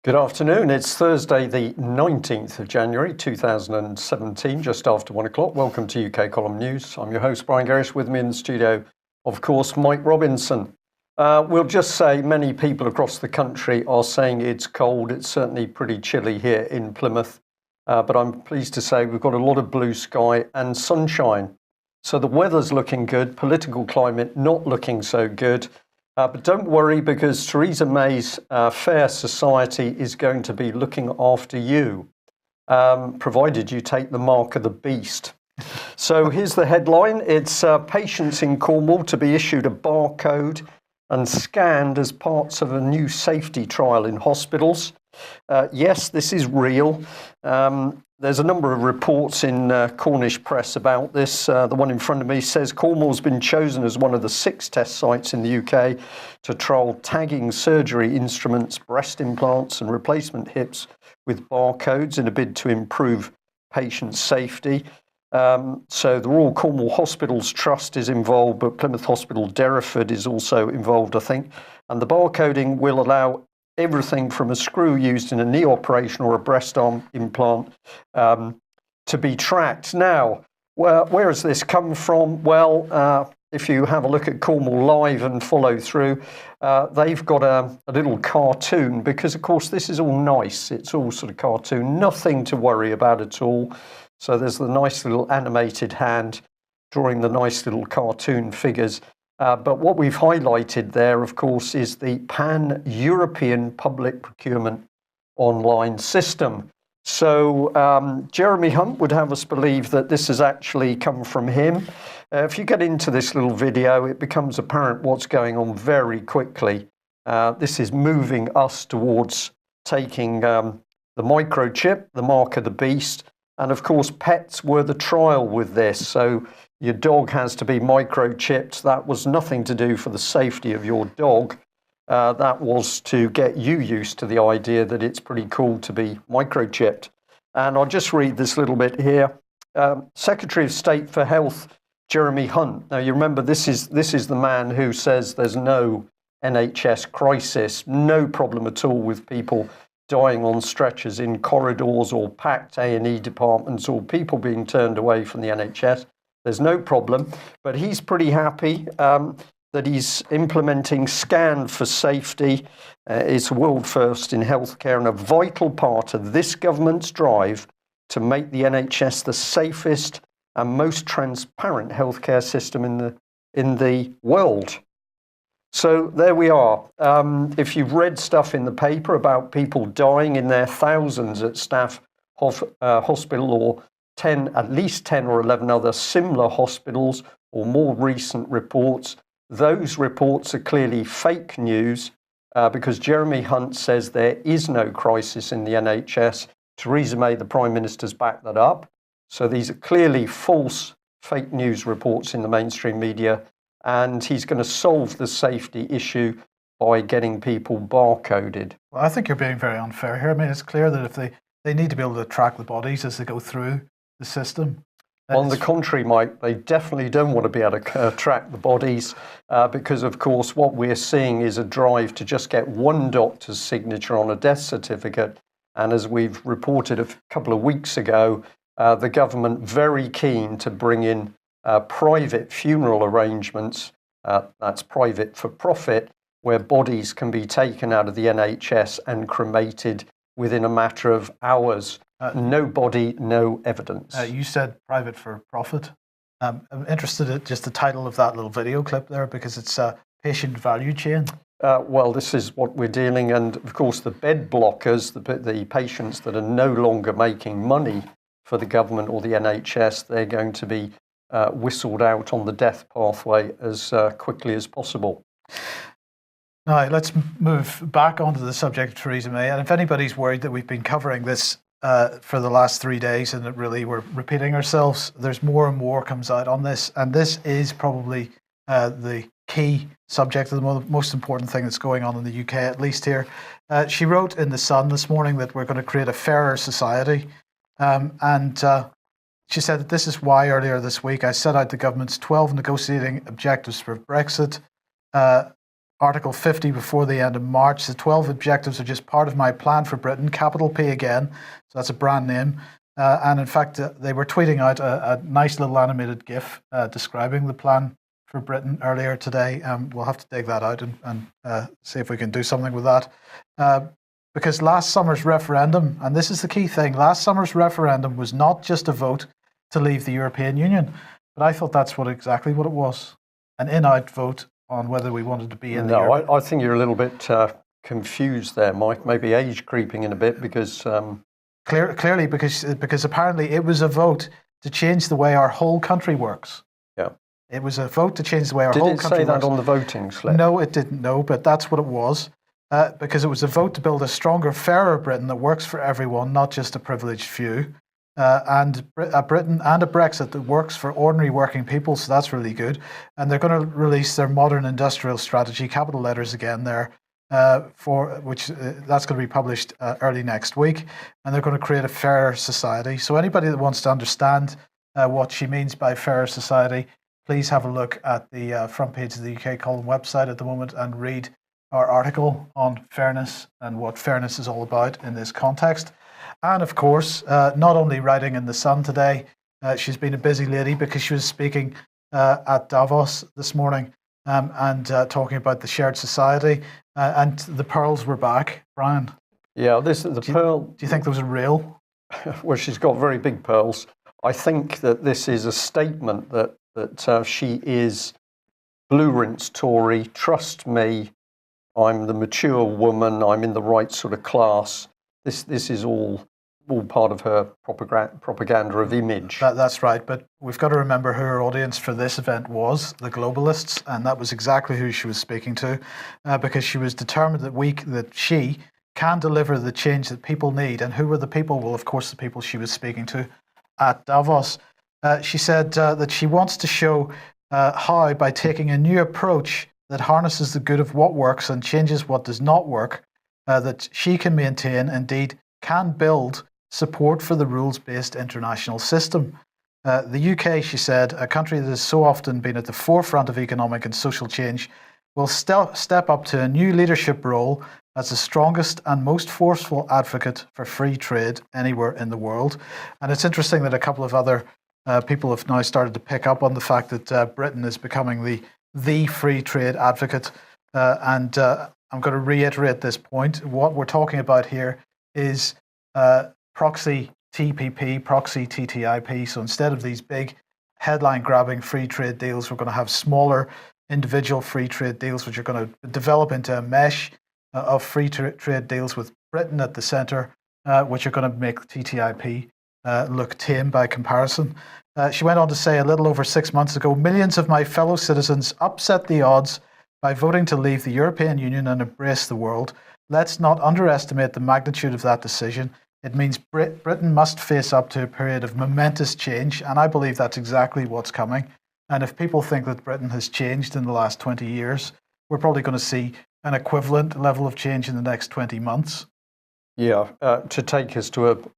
Good afternoon. It's Thursday, the 19th of January 2017, just after 1 o'clock. Welcome to UK Column News. I'm your host, Brian Gerrish. With me in the studio, of course, Mike Robinson. We'll just say many people across the country are saying it's cold. It's certainly pretty chilly here in Plymouth. But I'm pleased to say we've got a lot of blue sky and sunshine. So the weather's looking good, political climate not looking so good. But don't worry, because Theresa May's Fair Society is going to be looking after you, provided you take the mark of the beast. So here's the headline. It's patients in Cornwall to be issued a barcode and scanned as parts of a new safety trial in hospitals. Yes, this is real. There's a number of reports in Cornish press about this. The one in front of me says Cornwall's been chosen as one of the 6 test sites in the UK to trial tagging surgery instruments, breast implants and replacement hips with barcodes in a bid to improve patient safety. So the Royal Cornwall Hospitals Trust is involved, but Plymouth Hospital Derriford is also involved, I think. And the barcoding will allow everything from a screw used in a knee operation or a breast arm implant to be tracked. Now, where has this come from? Well, if you have a look at Cornwall Live and follow through, they've got a little cartoon, because, of course, this is all nice. It's all sort of cartoon, nothing to worry about at all. So there's the nice little animated hand drawing the nice little cartoon figures. But what we've highlighted there, of course, is the Pan-European Public Procurement Online System. So Jeremy Hunt would have us believe that this has actually come from him. If you get into this little video, it becomes apparent what's going on very quickly. This is moving us towards taking the microchip, the mark of the beast. And of course, pets were the trial with this. So your dog has to be microchipped. That was nothing to do for the safety of your dog. That was to get you used to the idea that it's pretty cool to be microchipped. And I'll just read this little bit here. Secretary of State for Health, Jeremy Hunt. Now, you remember, this is the man who says there's no NHS crisis, no problem at all with people dying on stretchers in corridors or packed A&E departments or people being turned away from the NHS. There's no problem, but he's pretty happy that he's implementing Scan for Safety. It's a world first in healthcare and a vital part of this government's drive to make the NHS the safest and most transparent healthcare system in the world. So there we are. If you've read stuff in the paper about people dying in their thousands at Staff Hospital or at least 10 or 11 other similar hospitals, or more recent reports, those reports are clearly fake news because Jeremy Hunt says there is no crisis in the NHS. Theresa May, the Prime Minister's backed that up. So these are clearly false fake news reports in the mainstream media. And he's going to solve the safety issue by getting people barcoded. Well, I think you're being very unfair here. I mean, it's clear that if they need to be able to track the bodies as they go through the system. On the contrary, Mike, they definitely don't want to be able to track the bodies because, of course, what we're seeing is a drive to just get one doctor's signature on a death certificate. And as we've reported a couple of weeks ago, the government very keen to bring in private funeral arrangements, that's private for profit, where bodies can be taken out of the NHS and cremated within a matter of hours. No body, no evidence. You said private for profit. I'm interested in just the title of that little video clip there, because it's a patient value chain. Well, this is what we're dealing, and of course the bed blockers, the patients that are no longer making money for the government or the NHS, they're going to be whistled out on the death pathway as quickly as possible. Now, let's move back onto the subject of Theresa May. And if anybody's worried that we've been covering this for the last 3 days and that really we're repeating ourselves, there's more and more comes out on this. And this is probably the key subject, of the most important thing that's going on in the UK, at least here. She wrote in The Sun this morning that we're going to create a fairer society. And She said that this is why earlier this week I set out the government's 12 negotiating objectives for Brexit. Article 50 before the end of March. The 12 objectives are just part of my plan for Britain, capital P again. So that's a brand name. And in fact, they were tweeting out a nice little animated GIF describing the plan for Britain earlier today. We'll have to dig that out and see if we can do something with that. Because last summer's referendum, and this is the key thing, last summer's referendum was not just a vote to leave the European Union, but I thought that's exactly what it was. An in-out vote on whether we wanted to be in the European. I think you're a little bit confused there, Mike. Maybe age creeping in a bit because... Clearly, because apparently it was a vote to change the way our whole country works. Yeah. It was a vote to change the way our whole country works. Did it say that on the voting slip? No, it didn't, no, but that's what it was. Because it was a vote to build a stronger, fairer Britain that works for everyone, not just a privileged few. And a Britain and a Brexit that works for ordinary working people, so that's really good. And they're going to release their modern industrial strategy, capital letters again there, for which that's going to be published early next week. And they're going to create a fairer society. So anybody that wants to understand what she means by fairer society, please have a look at the front page of the UK Column website at the moment and read our article on fairness and what fairness is all about in this context. And of course, not only writing in The Sun today, she's been a busy lady because she was speaking at Davos this morning and talking about the shared society. And the pearls were back, Brian. Yeah, pearl. Do you think those are real? Well, she's got very big pearls. I think that this is a statement that she is blue rinse Tory. Trust me, I'm the mature woman. I'm in the right sort of class. This is all part of her propaganda of image. That's right, but we've got to remember who her audience for this event was, the globalists, and that was exactly who she was speaking to, because she was determined that she can deliver the change that people need. And who were the people? Well, of course, the people she was speaking to at Davos. She said that she wants to show how, by taking a new approach that harnesses the good of what works and changes what does not work, that she can maintain, indeed can build, support for the rules-based international system. The UK, she said, a country that has so often been at the forefront of economic and social change, will step up to a new leadership role as the strongest and most forceful advocate for free trade anywhere in the world. And it's interesting that a couple of other people have now started to pick up on the fact that Britain is becoming the free trade advocate. And I'm going to reiterate this point. What we're talking about here is proxy TPP, proxy TTIP. So instead of these big headline-grabbing free trade deals, we're going to have smaller individual free trade deals, which are going to develop into a mesh of free trade deals with Britain at the centre, which are going to make TTIP look tame by comparison. She went on to say a little over 6 months ago, millions of my fellow citizens upset the odds by voting to leave the European Union and embrace the world. Let's not underestimate the magnitude of that decision. It means Britain must face up to a period of momentous change, and I believe that's exactly what's coming. And if people think that Britain has changed in the last 20 years, we're probably going to see an equivalent level of change in the next 20 months. Yeah, to take us to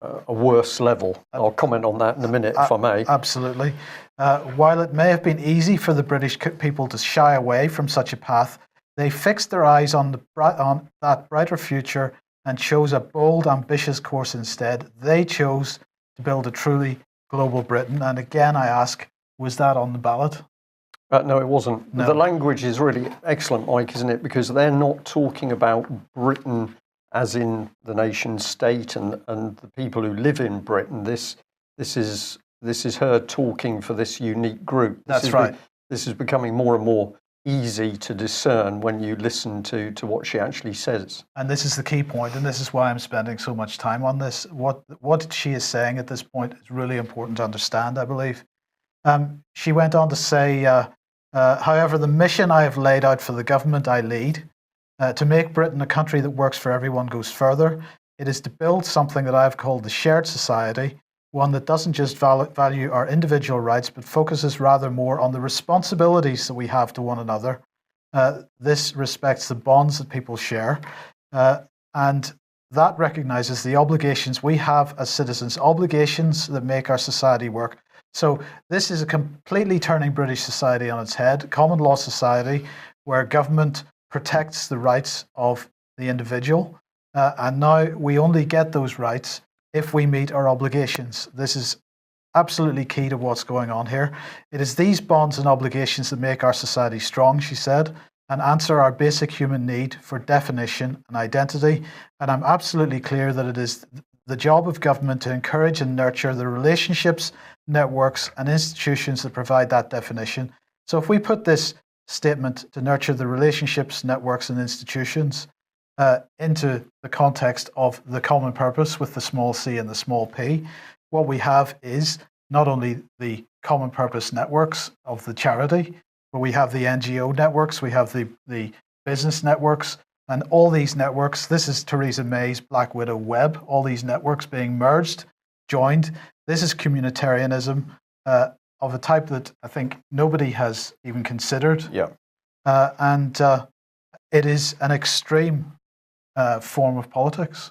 a worse level. I'll comment on that in a minute, if I may. Absolutely. While it may have been easy for the British people to shy away from such a path, they fixed their eyes on that brighter future and chose a bold, ambitious course instead. They chose to build a truly global Britain. And again, I ask, was that on the ballot? No, it wasn't. No. The language is really excellent, Mike, isn't it? Because they're not talking about Britain as in the nation state and the people who live in Britain. This is her talking for this unique group. That's right. This is becoming more and more easy to discern when you listen to what she actually says. And this is the key point, and this is why I'm spending so much time on this. What she is saying at this point is really important to understand, I believe. She went on to say, however, the mission I have laid out for the government I lead, to make Britain a country that works for everyone, goes further. It is to build something that I've called the shared society, one that doesn't just value our individual rights, but focuses rather more on the responsibilities that we have to one another. This respects the bonds that people share. And that recognizes the obligations we have as citizens, obligations that make our society work. So this is a completely turning British society on its head, common law society, where government protects the rights of the individual. And now we only get those rights if we meet our obligations. This is absolutely key to what's going on here. It is these bonds and obligations that make our society strong, she said, and answer our basic human need for definition and identity. And I'm absolutely clear that it is the job of government to encourage and nurture the relationships, networks, and institutions that provide that definition. So if we put this statement to nurture the relationships, networks, and institutions into the context of the common purpose with the small c and the small p, what we have is not only the common purpose networks of the charity, but we have the NGO networks, we have the business networks, and all these networks, this is Theresa May's Black Widow web, all these networks being merged, joined. This is communitarianism of a type that I think nobody has even considered. Yeah. And it is an extreme form of politics.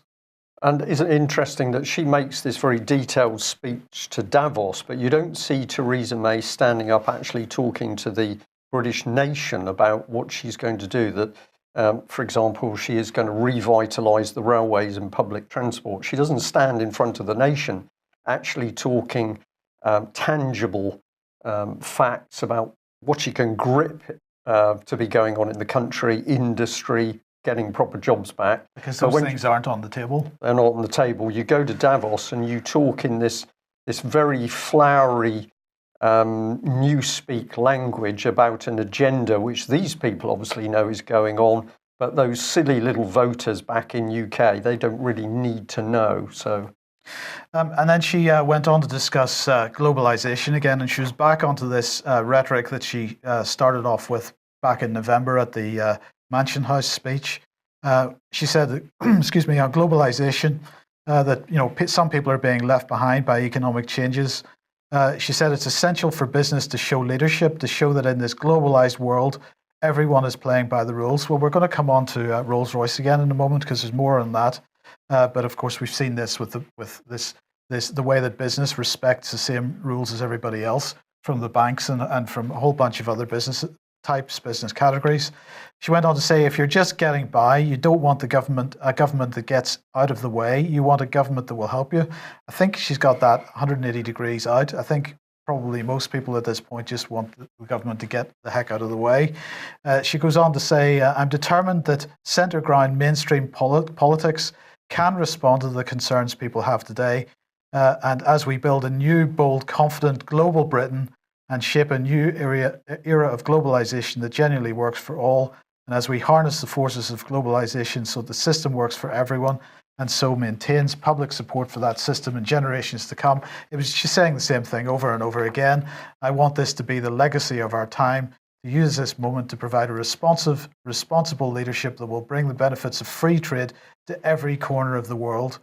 And isn't it interesting that she makes this very detailed speech to Davos, but you don't see Theresa May standing up actually talking to the British nation about what she's going to do, that, for example, she is going to revitalise the railways and public transport. She doesn't stand in front of the nation actually talking tangible facts about what she can grip to be going on in the country, industry, getting proper jobs back. Because those things aren't on the table. They're not on the table. You go to Davos and you talk in this very flowery newspeak language about an agenda which these people obviously know is going on, but those silly little voters back in UK, they don't really need to know. So, and then she went on to discuss globalization again, and she was back onto this rhetoric that she started off with back in November at the Mansion House speech. She said that, excuse me, on globalization, that some people are being left behind by economic changes. She said it's essential for business to show leadership, to show that in this globalized world, everyone is playing by the rules. Well, we're going to come on to Rolls-Royce again in a moment because there's more on that. But of course, we've seen this with the way that business respects the same rules as everybody else, from the banks and from a whole bunch of other business types, business categories. She went on to say, if you're just getting by, you don't want a government that gets out of the way. You want a government that will help you. I think she's got that 180 degrees out. I think probably most people at this point just want the government to get the heck out of the way. She goes on to say, I'm determined that centre ground mainstream politics can respond to the concerns people have today. And as we build a new, bold, confident global Britain and shape a new era of globalization that genuinely works for all, and as we harness the forces of globalization so the system works for everyone and so maintains public support for that system in generations to come. She's saying the same thing over and over again. I want this to be the legacy of our time, to use this moment to provide a responsible leadership that will bring the benefits of free trade to every corner of the world.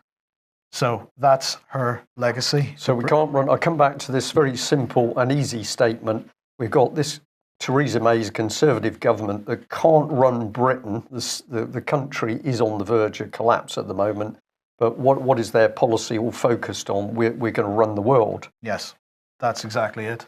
So that's her legacy. So we can't run. I'll come back to this very simple and easy statement. We've got this Theresa May's Conservative government that can't run Britain. The country is on the verge of collapse at the moment. But what is their policy all focused on? We're going to run the world. Yes, that's exactly it.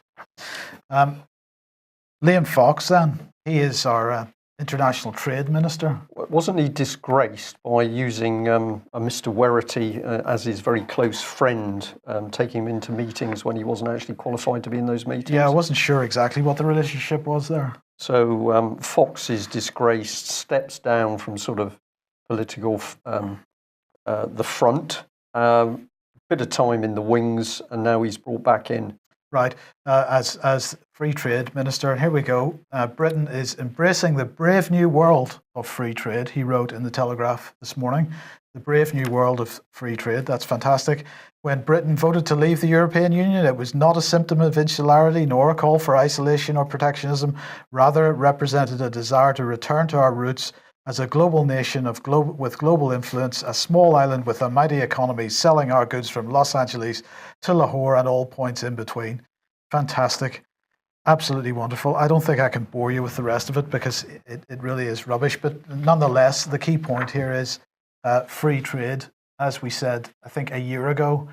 Liam Fox, then, he is our International Trade Minister. Wasn't he disgraced by using a Mr. Werrity as his very close friend, taking him into meetings when he wasn't actually qualified to be in those meetings? Yeah, I wasn't sure exactly what the relationship was there. So Fox is disgraced, steps down from sort of political the front, bit of time in the wings, and now he's brought back in. Right, as Free Trade Minister, and here we go. Britain is embracing the brave new world of free trade, he wrote in the Telegraph this morning. The brave new world of free trade, that's fantastic. When Britain voted to leave the European Union, it was not a symptom of insularity nor a call for isolation or protectionism. Rather, it represented a desire to return to our roots as a global nation with global influence, a small island with a mighty economy, selling our goods from Los Angeles to Lahore and all points in between. Fantastic. Absolutely wonderful. I don't think I can bore you with the rest of it because it really is rubbish. But nonetheless, the key point here is free trade, as we said, I think a year ago,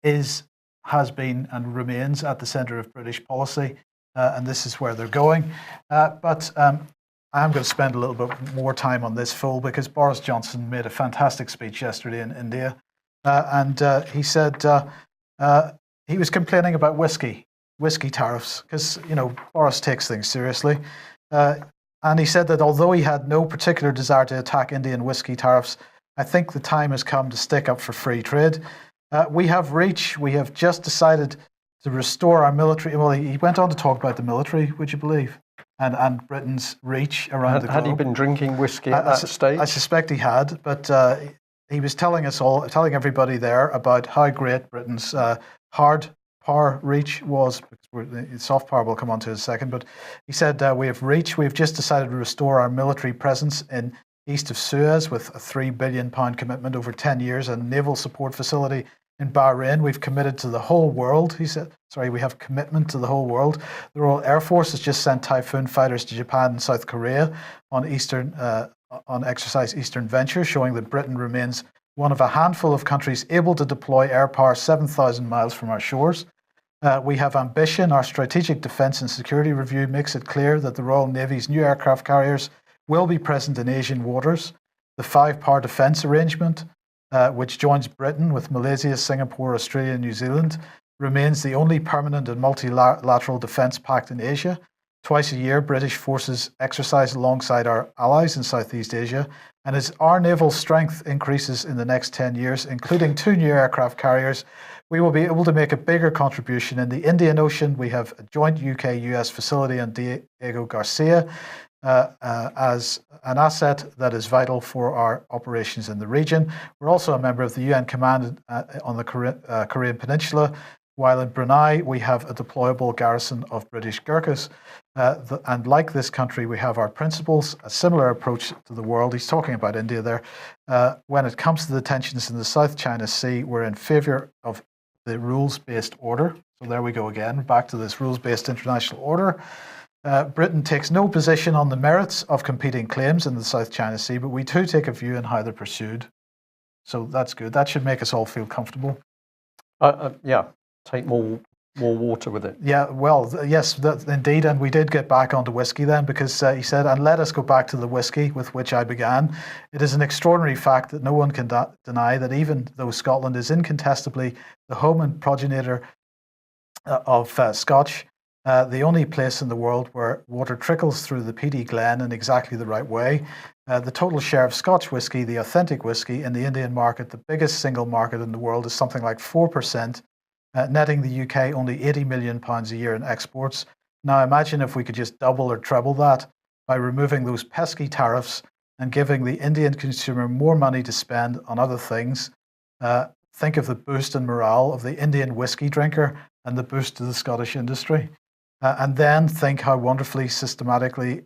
has been and remains at the centre of British policy, and this is where they're going. But I'm going to spend a little bit more time on this full because Boris Johnson made a fantastic speech yesterday in India, and he said he was complaining about whiskey tariffs because Boris takes things seriously, and he said that although he had no particular desire to attack Indian whiskey tariffs, I think the time has come to stick up for free trade. We have reach. We have just decided to restore our military. Well, he went on to talk about the military, would you believe? And Britain's reach around the globe. Had he been drinking whiskey at that stage? I suspect he had, but he was telling everybody there about how great Britain's hard power reach was. Because soft power we'll come on to in a second, but he said we have reach. We have just decided to restore our military presence in east of Suez with a £3 billion commitment over 10 years and naval support facility in Bahrain. We've committed to the whole world, he said. Sorry, we have commitment to the whole world. The Royal Air Force has just sent Typhoon fighters to Japan and South Korea on exercise Eastern Venture, showing that Britain remains one of a handful of countries able to deploy air power 7,000 miles from our shores. We have ambition. Our Strategic Defence and Security Review makes it clear that the Royal Navy's new aircraft carriers will be present in Asian waters. The five-power defence arrangement, which joins Britain with Malaysia, Singapore, Australia, and New Zealand, remains the only permanent and multilateral defence pact in Asia. Twice a year, British forces exercise alongside our allies in Southeast Asia. And as our naval strength increases in the next 10 years, including 2 new aircraft carriers, we will be able to make a bigger contribution in the Indian Ocean. We have a joint UK-US facility on Diego Garcia as an asset that is vital for our operations in the region. We're also a member of the UN Command on the Korean Peninsula, while in Brunei we have a deployable garrison of British Gurkhas. And like this country, we have our principles, a similar approach to the world. He's talking about India there. When it comes to the tensions in the South China Sea, we're in favour of the rules-based order. So there we go again, back to this rules-based international order. Britain takes no position on the merits of competing claims in the South China Sea, but we too take a view on how they're pursued. So that's good. That should make us all feel comfortable. Yeah, take more water with it. Yeah, well, yes, indeed. And we did get back onto whiskey then because he said, and let us go back to the whiskey with which I began. It is an extraordinary fact that no one can deny that even though Scotland is incontestably the home and progenitor of Scotch, the only place in the world where water trickles through the Peaty Glen in exactly the right way. The total share of Scotch whisky, the authentic whisky, in the Indian market, the biggest single market in the world, is something like 4%, netting the UK only £80 million a year in exports. Now imagine if we could just double or treble that by removing those pesky tariffs and giving the Indian consumer more money to spend on other things. Think of the boost in morale of the Indian whisky drinker and the boost to the Scottish industry. And then think how wonderful systematically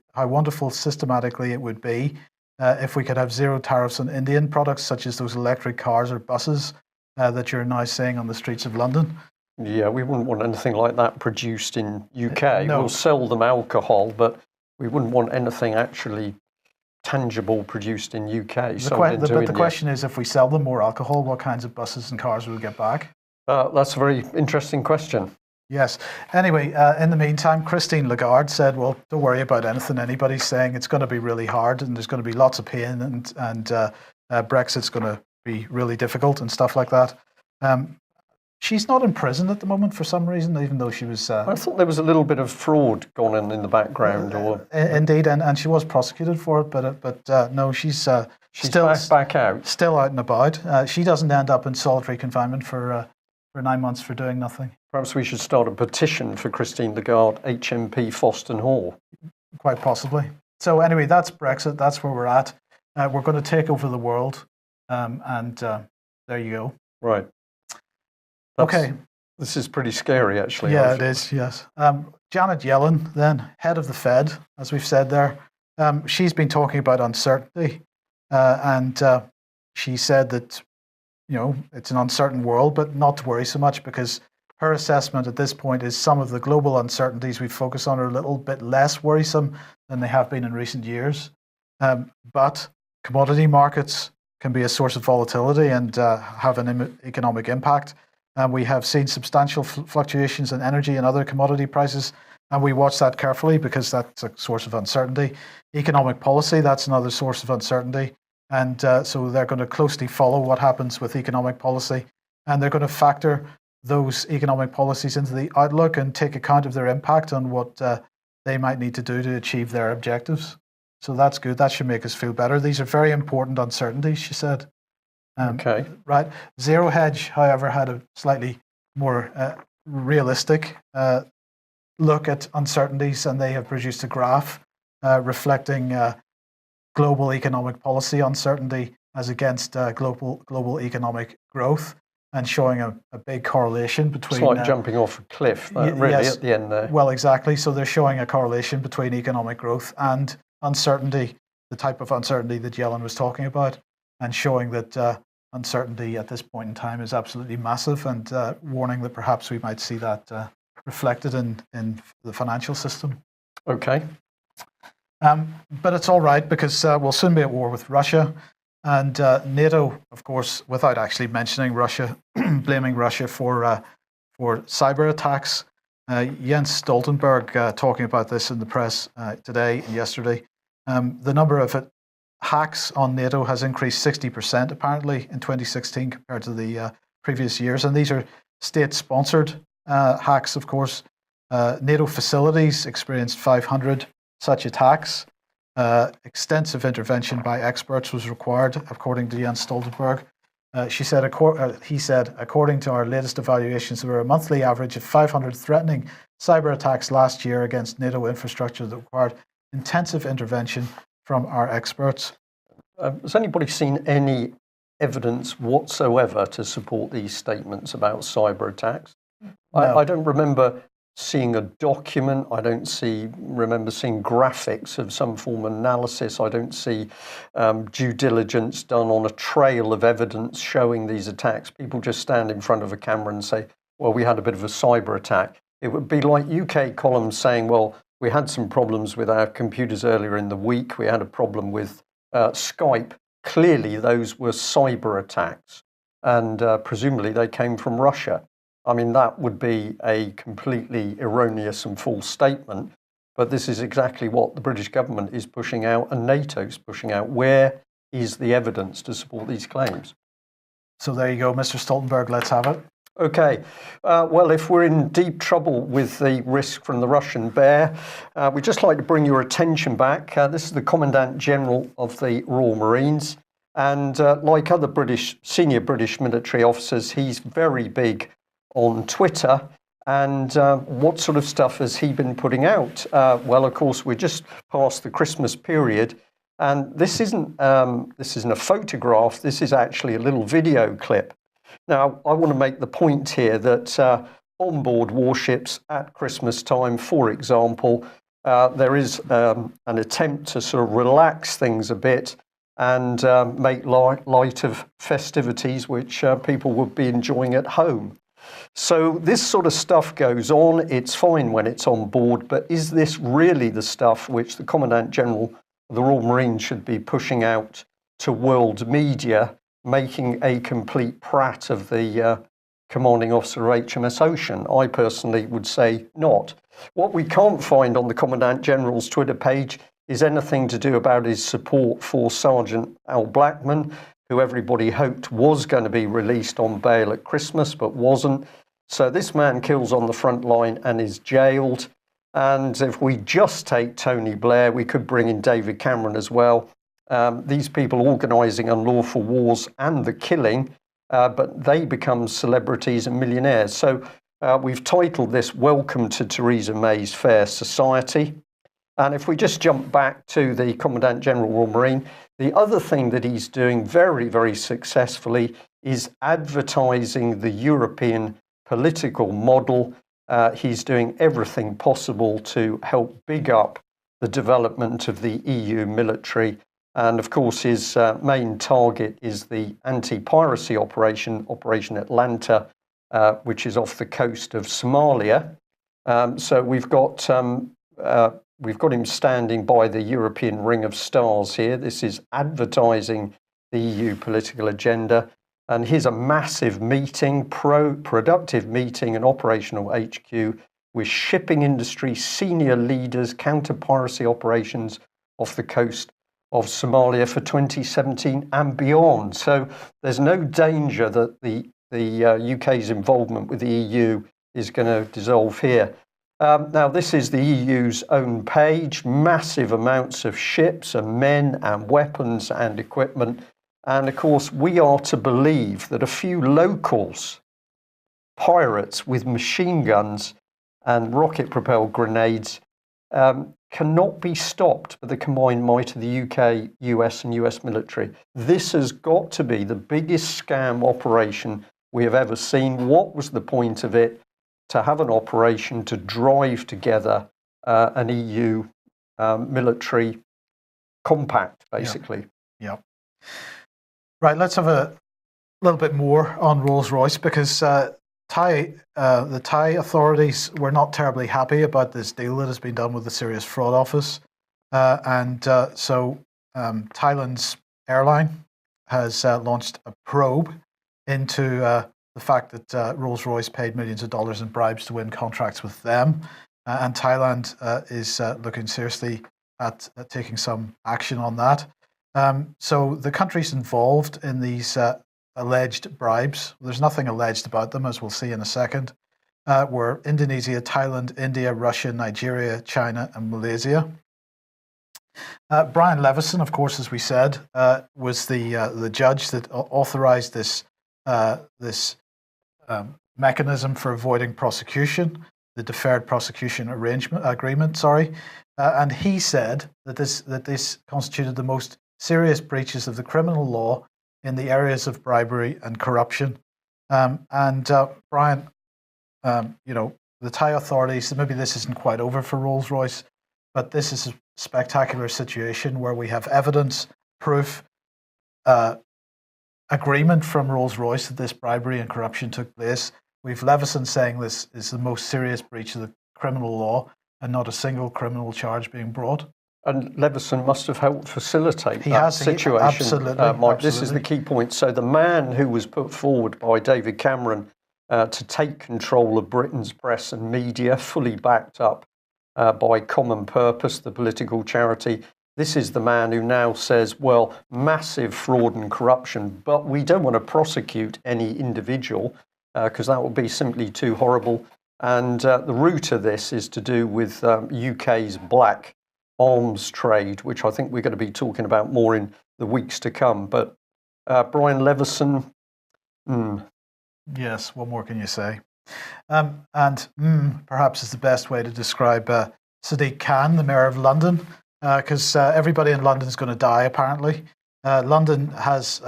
it would be if we could have zero tariffs on Indian products such as those electric cars or buses that you're now seeing on the streets of London. Yeah, we wouldn't want anything like that produced in UK. No. We'll sell them alcohol, but we wouldn't want anything actually tangible produced in UK. The question is, if we sell them more alcohol, what kinds of buses and cars will we get back? That's a very interesting question. Yes. Anyway, in the meantime, Christine Lagarde said, well, don't worry about anything anybody's saying. It's going to be really hard and there's going to be lots of pain and Brexit's going to be really difficult and stuff like that. She's not in prison at the moment for some reason, even though she was... I thought there was a little bit of fraud gone on in the background. Indeed, and she was prosecuted for it, but no, she's still back out. Still out and about. She doesn't end up in solitary confinement for 9 months for doing nothing. Perhaps we should start a petition for Christine Lagarde, HMP Foston Hall. Quite possibly. So anyway, that's Brexit. That's where we're at. We're going to take over the world. And there you go. Right. Okay. This is pretty scary, actually. Yeah, it is, yes. Janet Yellen, then, head of the Fed, as we've said there, she's been talking about uncertainty. And she said that, it's an uncertain world, but not to worry so much because her assessment at this point is some of the global uncertainties we focus on are a little bit less worrisome than they have been in recent years. But commodity markets can be a source of volatility and have an economic impact. And we have seen substantial fluctuations in energy and other commodity prices, and we watch that carefully because that's a source of uncertainty. Economic policy, that's another source of uncertainty. And so they're going to closely follow what happens with economic policy, and they're going to factor those economic policies into the outlook and take account of their impact on what they might need to do to achieve their objectives. So that's good. That should make us feel better. These are very important uncertainties, she said. Okay. Right. Zero Hedge, however, had a slightly more realistic look at uncertainties, and they have produced a graph reflecting global economic policy uncertainty as against global economic growth, and showing a big correlation between... It's like jumping off a cliff, really, yes, at the end there. Well, exactly. So they're showing a correlation between economic growth and uncertainty, the type of uncertainty that Yellen was talking about, and showing that uncertainty at this point in time is absolutely massive, and warning that perhaps we might see that reflected in the financial system. Okay. But it's all right, because we'll soon be at war with Russia. And NATO, of course, without actually mentioning Russia, blaming Russia for cyber attacks. Jens Stoltenberg talking about this in the press today and yesterday. The number of hacks on NATO has increased 60% apparently in 2016 compared to the previous years. And these are state-sponsored hacks, of course. NATO facilities experienced 500 such attacks. Extensive intervention by experts was required, according to Jens Stoltenberg. He said, according to our latest evaluations, there were a monthly average of 500 threatening cyber attacks last year against NATO infrastructure that required intensive intervention from our experts. Has anybody seen any evidence whatsoever to support these statements about cyber attacks? No. I don't remember seeing a document. I don't remember seeing graphics of some form of analysis. I don't see due diligence done on a trail of evidence showing these attacks. People just stand in front of a camera and say, well, we had a bit of a cyber attack. It would be like UK columns saying, well, we had some problems with our computers earlier in the week. We had a problem with Skype. Clearly, those were cyber attacks, and presumably they came from Russia. I mean, that would be a completely erroneous and false statement, but this is exactly what the British government is pushing out and NATO's pushing out. Where is the evidence to support these claims? So there you go, Mr. Stoltenberg, let's have it. Okay. Well, if we're in deep trouble with the risk from the Russian bear, we'd just like to bring your attention back. This is the Commandant General of the Royal Marines. And like other senior British military officers, he's very big on Twitter. And what sort of stuff has he been putting out? Well, of course, we're just past the Christmas period. And this isn't a photograph. This is actually a little video clip. Now, I want to make the point here that onboard warships at Christmas time, for example, there is an attempt to sort of relax things a bit and make light of festivities which people would be enjoying at home. So this sort of stuff goes on. It's fine when it's on board, but is this really the stuff which the Commandant General of the Royal Marines should be pushing out to world media, making a complete prat of the commanding officer of HMS Ocean? I personally would say not. What we can't find on the Commandant General's Twitter page is anything to do about his support for Sergeant Al Blackman, who everybody hoped was going to be released on bail at Christmas, but wasn't. So this man kills on the front line and is jailed. And if we just take Tony Blair, we could bring in David Cameron as well. These people organising unlawful wars and the killing, but they become celebrities and millionaires. So we've titled this Welcome to Theresa May's Fair Society. And if we just jump back to the Commandant General Royal Marine, the other thing that he's doing very, very successfully is advertising the European political model. He's doing everything possible to help big up the development of the EU military. And of course, his main target is the anti-piracy Operation Atlanta, which is off the coast of Somalia. So we've got him standing by the European Ring of Stars here. This is advertising the EU political agenda. And here's a massive meeting, productive meeting and operational HQ with shipping industry senior leaders, counter-piracy operations off the coast of Somalia for 2017 and beyond. So there's no danger that the UK's involvement with the EU is going to dissolve here. Now, this is the EU's own page, massive amounts of ships and men and weapons and equipment. And of course, we are to believe that a few locals, pirates with machine guns and rocket-propelled grenades, cannot be stopped by the combined might of the UK, US and US military. This has got to be the biggest scam operation we have ever seen. What was the point of it? To have an operation to drive together an EU military compact, basically. Yeah. Right, let's have a little bit more on Rolls-Royce, because the Thai authorities were not terribly happy about this deal that has been done with the Serious Fraud Office. So Thailand's airline has launched a probe into the fact that Rolls-Royce paid millions of dollars in bribes to win contracts with them. And Thailand is looking seriously at taking some action on that. So the countries involved in these alleged bribes, there's nothing alleged about them, as we'll see in a second, were Indonesia, Thailand, India, Russia, Nigeria, China, and Malaysia. Brian Levison, of course, as we said, was the judge that authorized this mechanism for avoiding prosecution, the deferred prosecution agreement. And he said that this constituted the most serious breaches of the criminal law in the areas of bribery and corruption. Brian, the Thai authorities, maybe this isn't quite over for Rolls-Royce, but this is a spectacular situation where we have evidence, proof, agreement from Rolls-Royce that this bribery and corruption took place. We've Levison saying this is the most serious breach of the criminal law and not a single criminal charge being brought. And Levison must have helped facilitate that situation. Absolutely, Mike, this is the key point. So the man who was put forward by David Cameron to take control of Britain's press and media, fully backed up by Common Purpose, the political charity, this is the man who now says, well, massive fraud and corruption, but we don't want to prosecute any individual because that would be simply too horrible. And the root of this is to do with UK's black arms trade, which I think we're going to be talking about more in the weeks to come. But Brian Levison. Yes, what more can you say? Perhaps is the best way to describe Sadiq Khan, the Mayor of London, because everybody in London is going to die, apparently. London has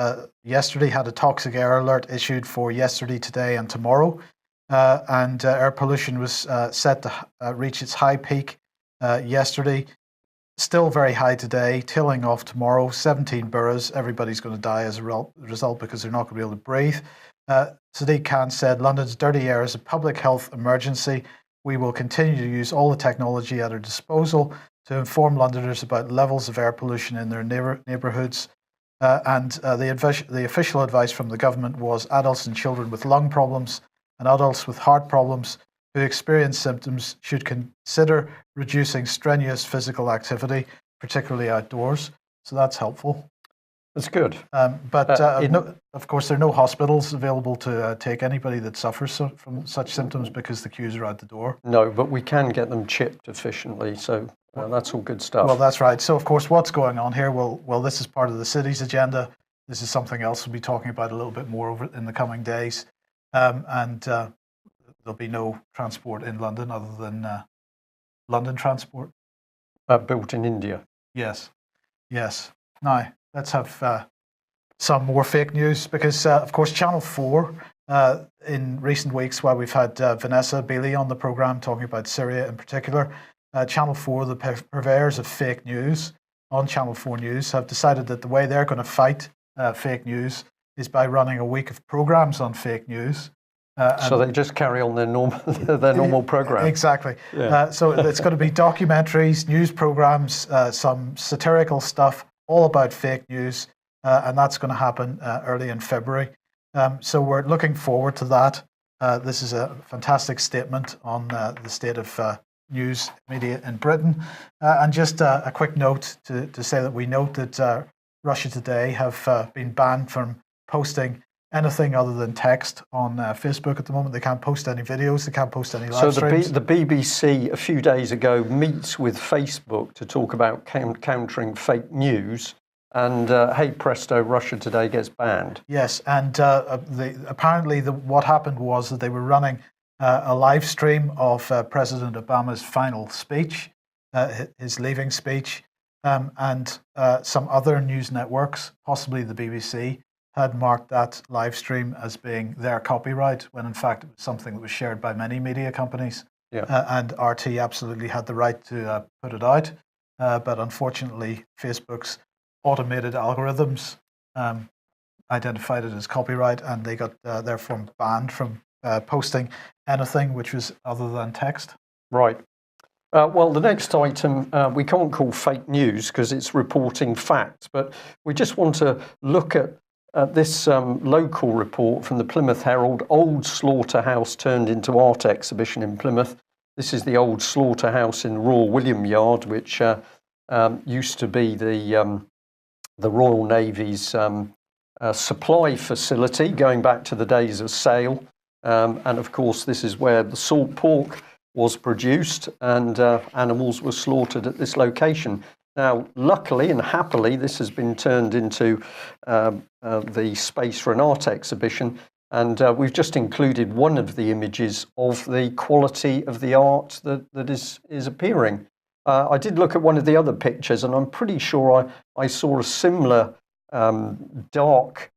yesterday had a toxic air alert issued for yesterday, today and tomorrow. And air pollution was set to reach its high peak yesterday. Still very high today, tailing off tomorrow. 17 boroughs, everybody's going to die as a result because they're not going to be able to breathe. Sadiq Khan said, London's dirty air is a public health emergency. We will continue to use all the technology at our disposal to inform Londoners about levels of air pollution in their neighbourhoods. The official advice from the government was adults and children with lung problems and adults with heart problems who experience symptoms should consider reducing strenuous physical activity, particularly outdoors. So that's helpful. That's good. Of course, there are no hospitals available to take anybody that suffers from such symptoms because the queues are out the door. No, but we can get them chipped efficiently. So that's all good stuff. Well, that's right. So, of course, what's going on here? Well, this is part of the city's agenda. This is something else we'll be talking about a little bit more over in the coming days. There'll be no transport in London other than London Transport. Built in India. Yes. Now, let's have some more fake news because, of course, Channel 4, in recent weeks, while we've had Vanessa Beeley on the programme talking about Syria in particular, Channel 4, the purveyors of fake news on Channel 4 News, have decided that the way they're going to fight fake news is by running a week of programmes on fake news. So they just carry on their normal program. Exactly. Yeah. So it's going to be documentaries, news programs, some satirical stuff, all about fake news. and that's going to happen early in February. So we're looking forward to that. This is a fantastic statement on the state of news media in Britain. And just a quick note to say that we note that Russia Today have been banned from posting anything other than text on Facebook at the moment. They can't post any videos, they can't post any live streams. So the BBC a few days ago meets with Facebook to talk about countering fake news, and hey presto, Russia Today gets banned. Yes, and apparently what happened was that they were running a live stream of President Obama's final speech, his leaving speech, and some other news networks, possibly the BBC, had marked that live stream as being their copyright, when in fact it was something that was shared by many media companies. Yeah. And RT absolutely had the right to put it out. But unfortunately, Facebook's automated algorithms identified it as copyright, and they got therefore banned from posting anything which was other than text. Right. Well, the next item we can't call fake news because it's reporting facts, but we just want to look at this local report from the Plymouth Herald, Old Slaughterhouse Turned into Art Exhibition in Plymouth. This is the old slaughterhouse in Royal William Yard, which used to be the Royal Navy's supply facility, going back to the days of Sale. And of course, this is where the salt pork was produced and animals were slaughtered at this location. Now, luckily and happily, this has been turned into the space for an art exhibition, and we've just included one of the images of the quality of the art that is appearing. I did look at one of the other pictures, and I'm pretty sure I saw a similar dark,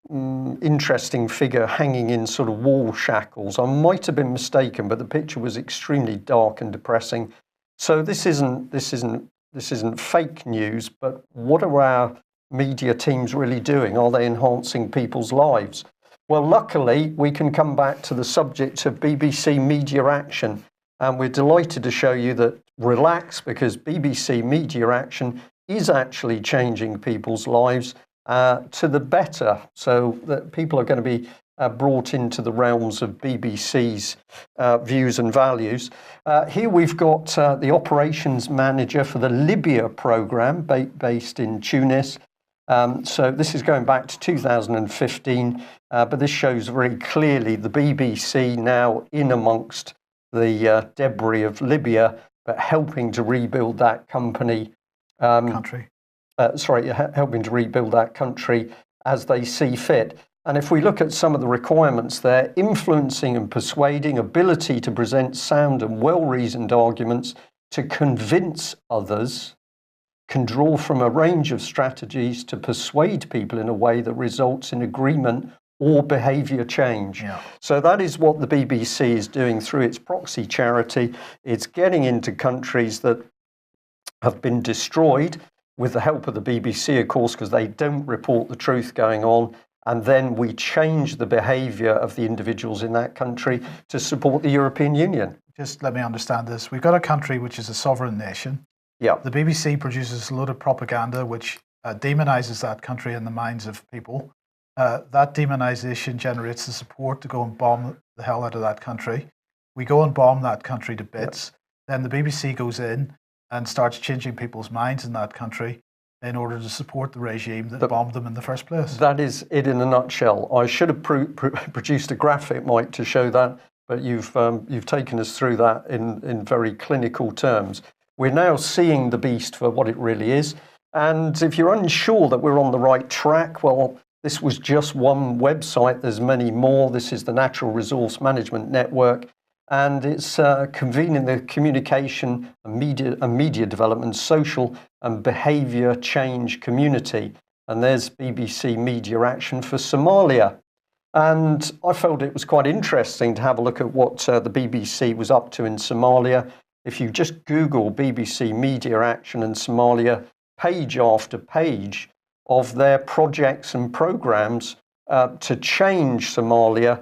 interesting figure hanging in sort of wall shackles. I might have been mistaken, but the picture was extremely dark and depressing. So this isn't fake news, but what are our media teams really doing? Are they enhancing people's lives? Well, luckily, we can come back to the subject of BBC Media Action, and we're delighted to show you that relax, because BBC Media Action is actually changing people's lives to the better, so that people are going to be brought into the realms of BBC's views and values. Here we've got the operations manager for the Libya programme based in Tunis. So this is going back to 2015, but this shows very clearly the BBC now in amongst the debris of Libya, but helping to rebuild that country. Helping to rebuild that country as they see fit. And if we look at some of the requirements there, influencing and persuading, ability to present sound and well-reasoned arguments to convince others, can draw from a range of strategies to persuade people in a way that results in agreement or behaviour change. Yeah. So that is what the BBC is doing through its proxy charity. It's getting into countries that have been destroyed with the help of the BBC, of course, because they don't report the truth going on. And then we change the behaviour of the individuals in that country to support the European Union. Just let me understand this. We've got a country which is a sovereign nation. Yeah. The BBC produces a load of propaganda which demonises that country in the minds of people. That demonisation generates the support to go and bomb the hell out of that country. We go and bomb that country to bits. Then the BBC goes in and starts changing people's minds in that country in order to support the regime that bombed them in the first place. That is it in a nutshell. I should have produced a graphic, Mike, to show that, but you've taken us through that in very clinical terms. We're now seeing the beast for what it really is. And if you're unsure that we're on the right track, well, this was just one website. There's many more. This is the Natural Resource Management Network, and it's convening the communication and media development, social and behaviour change community. And there's BBC Media Action for Somalia. And I felt it was quite interesting to have a look at what the BBC was up to in Somalia. If you just Google BBC Media Action in Somalia, page after page of their projects and programs to change Somalia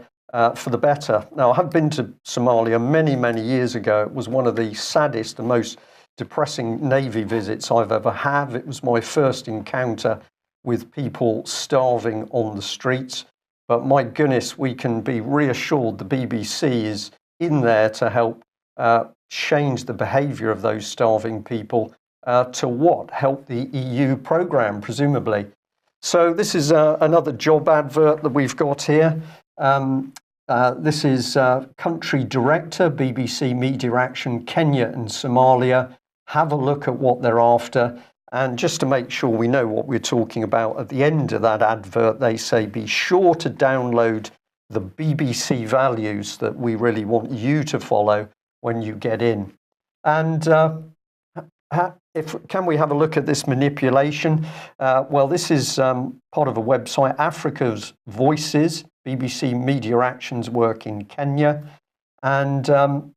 for the better. Now, I have been to Somalia many, many years ago. It was one of the saddest and most depressing Navy visits I've ever had. It was my first encounter with people starving on the streets. But my goodness, we can be reassured the BBC is in there to help change the behaviour of those starving people to what? Help the EU programme, presumably. So this is another job advert that we've got here. This is Country Director, BBC Media Action, Kenya and Somalia. Have a look at what they're after. And just to make sure we know what we're talking about, at the end of that advert, they say, be sure to download the BBC values that we really want you to follow when you get in. And can we have a look at this manipulation? Well, this is part of a website, Africa's Voices, BBC Media Action's work in Kenya. And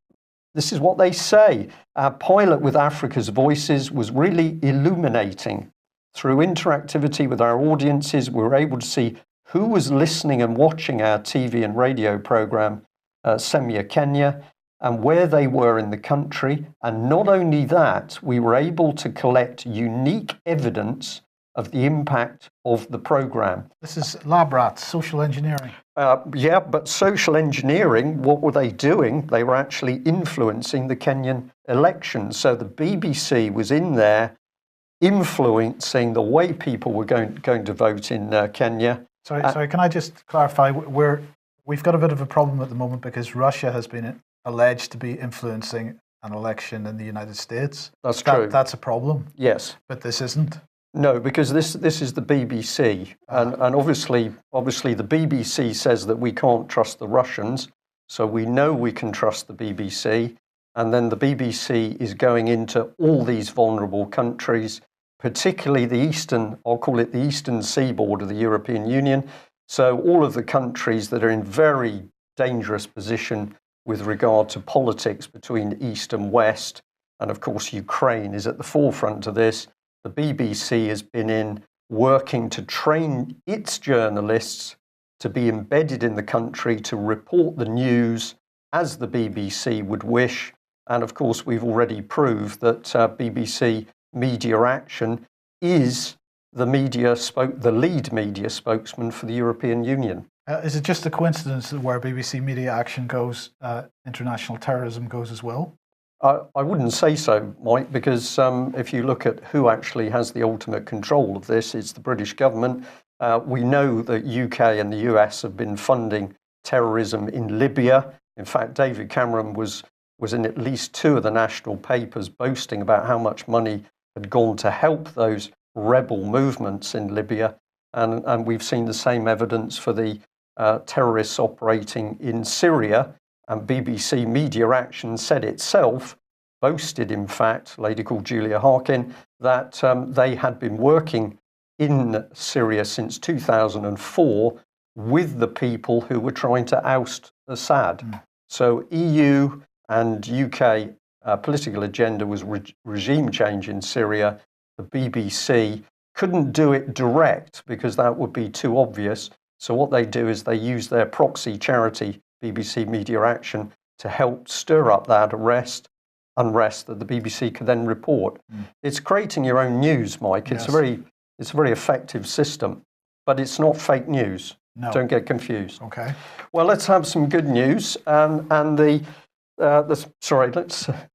this is what they say. Our pilot with Africa's Voices was really illuminating. Through interactivity with our audiences, we were able to see who was listening and watching our TV and radio program, Semia Kenya, and where they were in the country. And not only that, we were able to collect unique evidence of the impact of the program. This is lab rats, social engineering. Yeah, but social engineering, what were they doing? They were actually influencing the Kenyan elections. So the BBC was in there influencing the way people were going to vote in Kenya. Sorry, can I just clarify? We've got a bit of a problem at the moment because Russia has been alleged to be influencing an election in the United States. That's true. That's a problem. Yes. But this isn't. No, because this is the BBC, and obviously the BBC says that we can't trust the Russians, so we know we can trust the BBC, and then the BBC is going into all these vulnerable countries, particularly the eastern, I'll call it the eastern seaboard of the European Union, so all of the countries that are in very dangerous position with regard to politics between East and West, and of course Ukraine is at the forefront of this. The BBC has been in working to train its journalists to be embedded in the country to report the news as the BBC would wish. And of course, we've already proved that BBC Media Action is the lead media spokesman for the European Union. Is it just a coincidence that where BBC Media Action goes, international terrorism goes as well? I wouldn't say so, Mike, because if you look at who actually has the ultimate control of this, it's the British government. We know that UK and the US have been funding terrorism in Libya. In fact, David Cameron was in at least two of the national papers boasting about how much money had gone to help those rebel movements in Libya. And we've seen the same evidence for the terrorists operating in Syria. And BBC Media Action said itself, boasted in fact, a lady called Julia Harkin, that they had been working in Syria since 2004 with the people who were trying to oust Assad. So EU and UK political agenda was regime change in Syria. The BBC couldn't do it direct because that would be too obvious. So what they do is they use their proxy charity, BBC Media Action, to help stir up that unrest that the BBC could then report. It's creating your own news, Mike. It's Yes. a very effective system, but it's not fake news. No. Don't get confused. Okay. Well, let's have some good news. And sorry,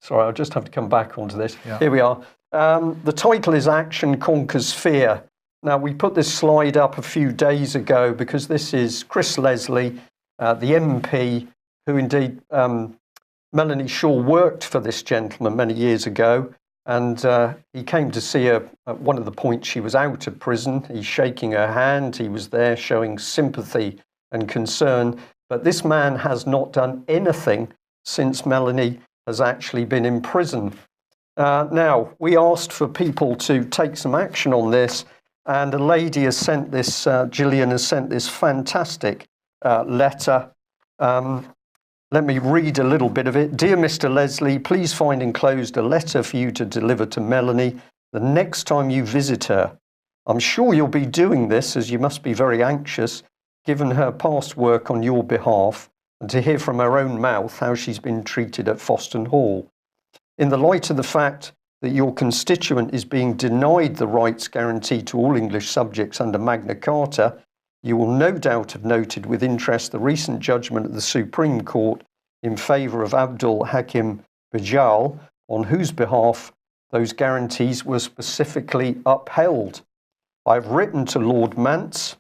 I'll just have to come back onto this. Yeah. Here we are. The title is Action Conquers Fear. Now, we put this slide up a few days ago because this is Chris Leslie, the MP, who indeed Melanie Shaw worked for this gentleman many years ago. And he came to see her at one of the points she was out of prison. He's shaking her hand. He was there showing sympathy and concern. But this man has not done anything since Melanie has actually been in prison. Now, we asked for people to take some action on this. And a lady has sent this, Gillian has sent this fantastic letter. Let me read a little bit of it. Dear Mr. Leslie, please find enclosed a letter for you to deliver to Melanie the next time you visit her. I'm sure you'll be doing this as you must be very anxious, given her past work on your behalf, and to hear from her own mouth how she's been treated at Foston Hall. In the light of the fact that your constituent is being denied the rights guaranteed to all English subjects under Magna Carta, you will no doubt have noted with interest the recent judgment of the Supreme Court in favour of Abdul Hakim Bajal, on whose behalf those guarantees were specifically upheld. I've written to Lord Mance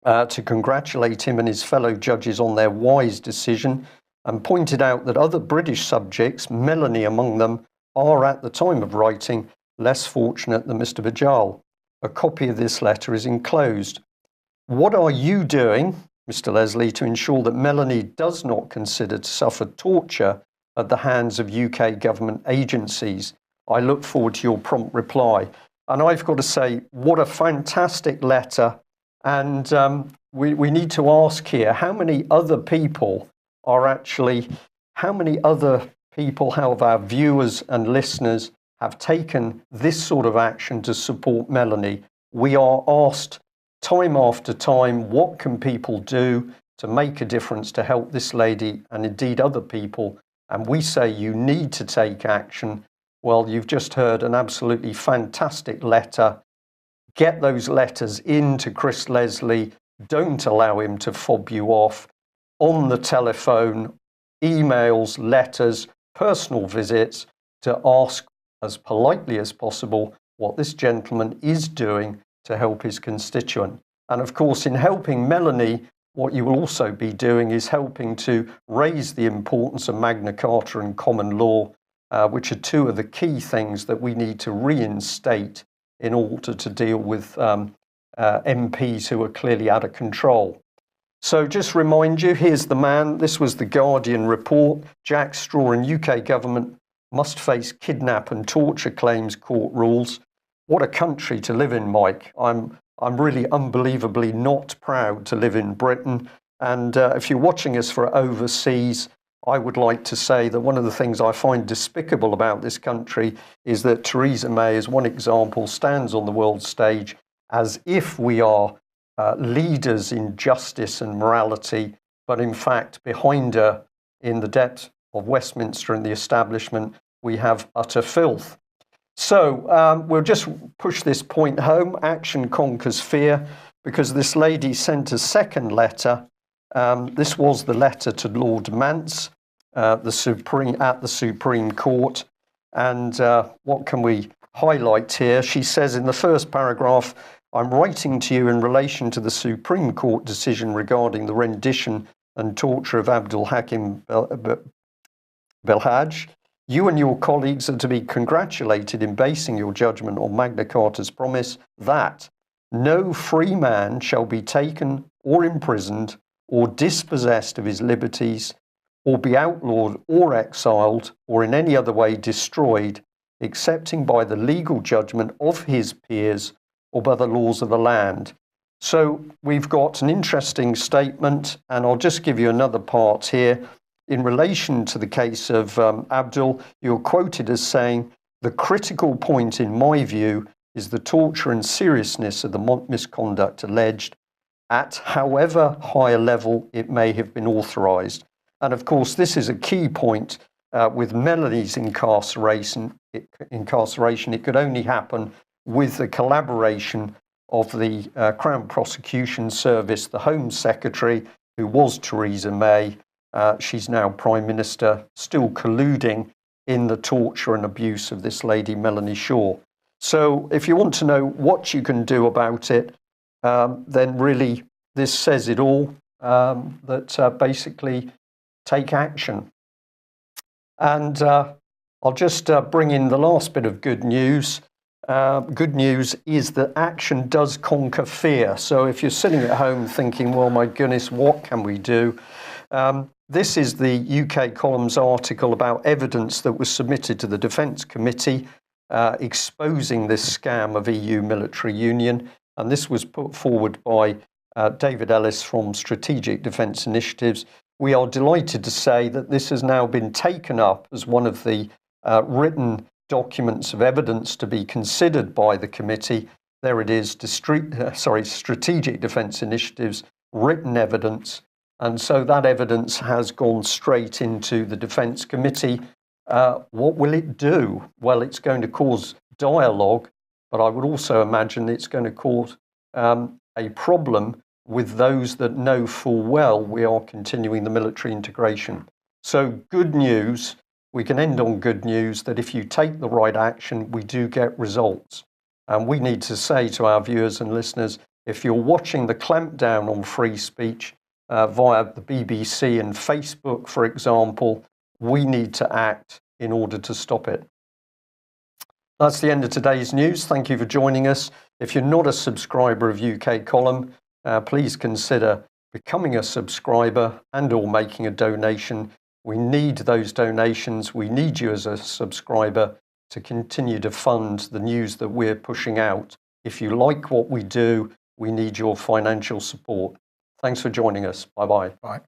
to congratulate him and his fellow judges on their wise decision, and pointed out that other British subjects, Melanie among them, are at the time of writing less fortunate than Mr. Bajal. A copy of this letter is enclosed. What are you doing, Mr. Leslie, to ensure that Melanie does not consider to suffer torture at the hands of UK government agencies? I look forward to your prompt reply. And I've got to say, what a fantastic letter. And we need to ask here, how many other people are actually, how many other people, how of our viewers and listeners have taken this sort of action to support Melanie? We are asked time after time, what can people do to make a difference to help this lady and indeed other people? And we say you need to take action. Well, you've just heard an absolutely fantastic letter. Get those letters into Chris Leslie. Don't allow him to fob you off on the telephone, emails, letters, personal visits, to ask as politely as possible what this gentleman is doing to help his constituent. And of course, in helping Melanie, what you will also be doing is helping to raise the importance of Magna Carta and common law, which are two of the key things that we need to reinstate in order to deal with MPs who are clearly out of control. So just remind you, here's the man. This was the Guardian report. Jack Straw and UK government must face kidnap and torture claims, court rules. What a country to live in, Mike. I'm really unbelievably not proud to live in Britain. And if you're watching us for overseas, I would like to say that one of the things I find despicable about this country is that Theresa May, as one example, stands on the world stage as if we are leaders in justice and morality, but in fact, behind her, in the depth of Westminster and the establishment, we have utter filth. So we'll just push this point home. Action conquers fear, because this lady sent a second letter. This was the letter to Lord Mance, at the Supreme Court. And what can we highlight here? She says in the first paragraph, I'm writing to you in relation to the Supreme Court decision regarding the rendition and torture of Abdul Hakim Belhaj. You and your colleagues are to be congratulated in basing your judgment on Magna Carta's promise that no free man shall be taken or imprisoned or dispossessed of his liberties or be outlawed or exiled or in any other way destroyed, excepting by the legal judgment of his peers or by the laws of the land. So we've got an interesting statement, and I'll just give you another part here. In relation to the case of Abdul, you're quoted as saying, the critical point in my view is the torture and seriousness of the misconduct alleged at however high a level it may have been authorised. And of course, this is a key point with Melanie's incarceration. It could only happen with the collaboration of the Crown Prosecution Service, the Home Secretary, who was Theresa May. She's now Prime Minister, still colluding in the torture and abuse of this lady, Melanie Shaw. So if you want to know what you can do about it, then really this says it all, that basically take action. And I'll just bring in the last bit of good news. Good news is that action does conquer fear. So if you're sitting at home thinking, well, my goodness, what can we do? This is the UK Columns article about evidence that was submitted to the Defence Committee exposing this scam of EU military union. And this was put forward by David Ellis from Strategic Defence Initiatives. We are delighted to say that this has now been taken up as one of the written documents of evidence to be considered by the committee. There it is, Strategic Defence Initiatives, written evidence. And so that evidence has gone straight into the Defence Committee. What will it do? Well, it's going to cause dialogue, but I would also imagine it's going to cause a problem with those that know full well we are continuing the military integration. So good news, we can end on good news, that if you take the right action, we do get results. And we need to say to our viewers and listeners, if you're watching the clampdown on free speech via the BBC and Facebook, for example, we need to act in order to stop it. That's the end of today's news. Thank you for joining us. If you're not a subscriber of UK Column, please consider becoming a subscriber and or making a donation. We need those donations. We need you as a subscriber to continue to fund the news that we're pushing out. If you like what we do, we need your financial support. Thanks for joining us. Bye-bye. Bye.